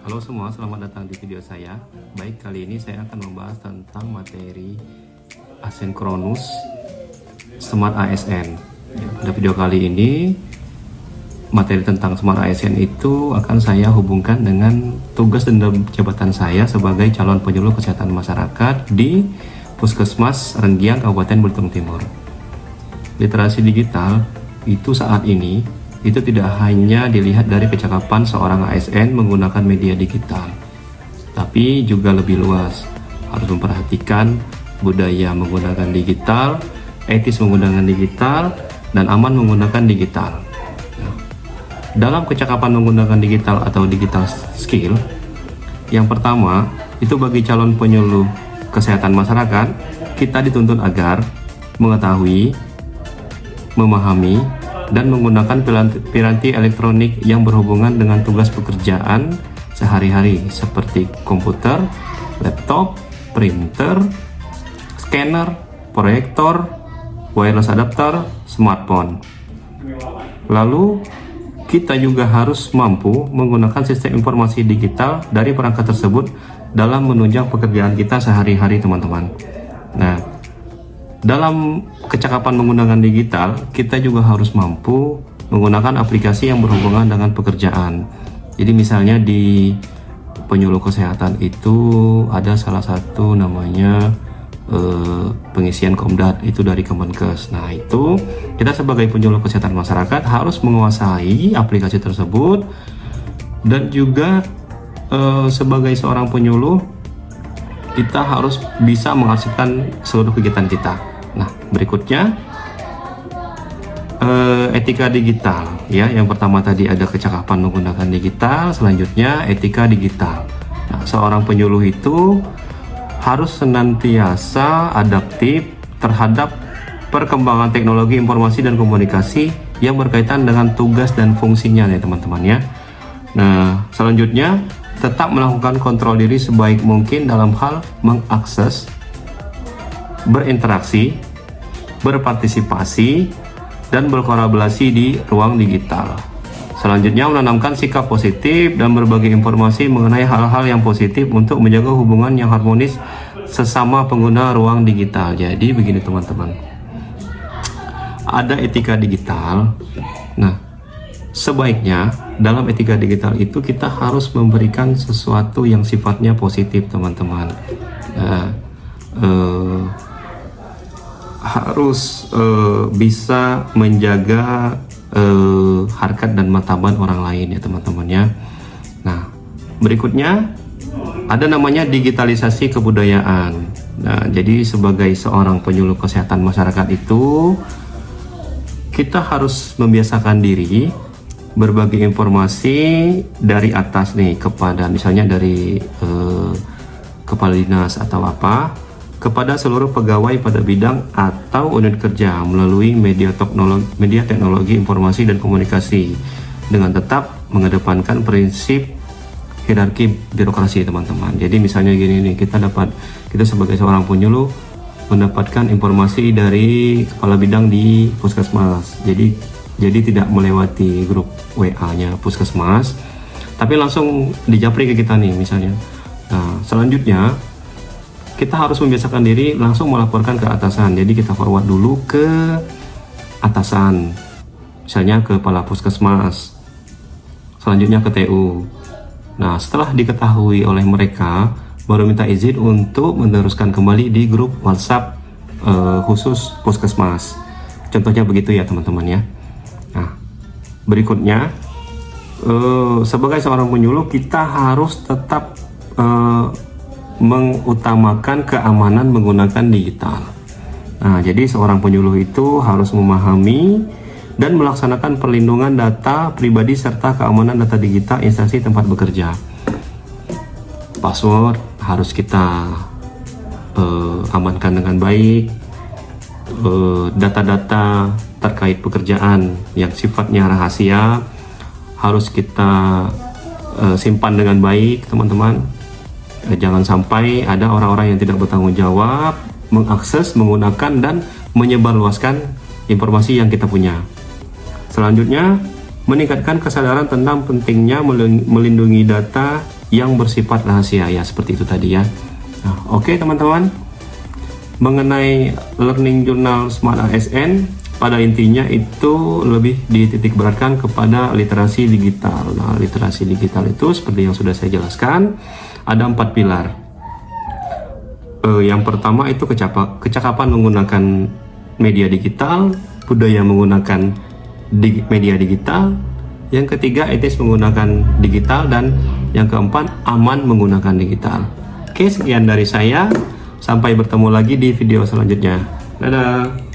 Halo semua, selamat datang di video saya. Baik, kali ini saya akan membahas tentang materi asinkronus Smart ASN. Pada video kali ini, materi tentang Smart ASN itu akan saya hubungkan dengan tugas dan jabatan saya sebagai calon penyuluh kesehatan masyarakat di Puskesmas Renggiang, Kabupaten Belitung Timur. Literasi digital itu saat ini itu tidak hanya dilihat dari kecakapan seorang ASN menggunakan media digital, tapi juga lebih luas. Harus memperhatikan budaya menggunakan digital, etis menggunakan digital, dan aman menggunakan digital. Dalam kecakapan menggunakan digital atau digital skill, yang pertama itu bagi calon penyuluh kesehatan masyarakat, kita dituntut agar mengetahui, memahami, dan menggunakan piranti elektronik yang berhubungan dengan tugas pekerjaan sehari-hari seperti komputer, laptop, printer, scanner, proyektor, wireless adapter, smartphone. Lalu kita juga harus mampu menggunakan sistem informasi digital dari perangkat tersebut dalam menunjang pekerjaan kita sehari-hari, teman-teman. Nah, dalam kecakapan menggunakan digital, kita juga harus mampu menggunakan aplikasi yang berhubungan dengan pekerjaan. Jadi misalnya di penyuluh kesehatan itu ada salah satu namanya pengisian Komdat, itu dari Kemenkes. Nah, itu kita sebagai penyuluh kesehatan masyarakat harus menguasai aplikasi tersebut, dan juga sebagai seorang penyuluh kita harus bisa menghasilkan seluruh kegiatan kita. Nah, berikutnya etika digital, ya. Yang pertama tadi ada kecakapan menggunakan digital, selanjutnya etika digital. Nah, seorang penyuluh itu harus senantiasa adaptif terhadap perkembangan teknologi informasi dan komunikasi yang berkaitan dengan tugas dan fungsinya, ya teman-teman, ya. Nah, selanjutnya tetap melakukan kontrol diri sebaik mungkin dalam hal mengakses, berinteraksi, berpartisipasi, dan berkolaborasi di ruang digital. Selanjutnya menanamkan sikap positif dan berbagi informasi mengenai hal-hal yang positif untuk menjaga hubungan yang harmonis sesama pengguna ruang digital. Jadi begini teman-teman, ada etika digital. Nah, sebaiknya dalam etika digital itu kita harus memberikan sesuatu yang sifatnya positif, teman-teman. Harus bisa menjaga harkat dan martabat orang lain, ya teman-teman, ya. Nah, berikutnya ada namanya digitalisasi kebudayaan. Nah, jadi sebagai seorang penyuluh kesehatan masyarakat itu kita harus membiasakan diri berbagi informasi dari atas nih kepada misalnya dari kepala dinas atau apa kepada seluruh pegawai pada bidang atau unit kerja melalui media teknologi informasi dan komunikasi dengan tetap mengedepankan prinsip hierarki birokrasi, teman-teman. Jadi misalnya gini nih, kita sebagai seorang penyuluh mendapatkan informasi dari kepala bidang di puskesmas. Jadi tidak melewati grup WA-nya puskesmas, tapi langsung dijapri ke kita nih misalnya. Nah, selanjutnya kita harus membiasakan diri langsung melaporkan ke atasan. Jadi kita forward dulu ke atasan, misalnya ke kepala puskesmas, selanjutnya ke TU. Nah, setelah diketahui oleh mereka, baru minta izin untuk meneruskan kembali di grup WhatsApp khusus puskesmas. Contohnya begitu, ya teman-teman, ya. Nah, berikutnya sebagai seorang penyuluh kita harus tetap mengutamakan keamanan menggunakan digital. Nah, jadi seorang penyuluh itu harus memahami dan melaksanakan perlindungan data pribadi serta keamanan data digital instansi tempat bekerja. Password harus kita amankan dengan baik. Data-data terkait pekerjaan yang sifatnya rahasia harus kita simpan dengan baik, teman-teman. Jangan sampai ada orang-orang yang tidak bertanggung jawab mengakses, menggunakan, dan menyebarluaskan informasi yang kita punya. Selanjutnya, meningkatkan kesadaran tentang pentingnya melindungi data yang bersifat rahasia, ya seperti itu tadi ya. Nah, oke teman-teman, mengenai learning journal Smart ASN, pada intinya itu lebih dititik beratkan kepada literasi digital. Nah, literasi digital itu seperti yang sudah saya jelaskan, ada 4 pilar. Yang pertama itu kecakapan menggunakan media digital, budaya menggunakan media digital, yang ketiga etis menggunakan digital, dan yang keempat aman menggunakan digital. Oke, sekian dari saya, sampai bertemu lagi di video selanjutnya. Dadah.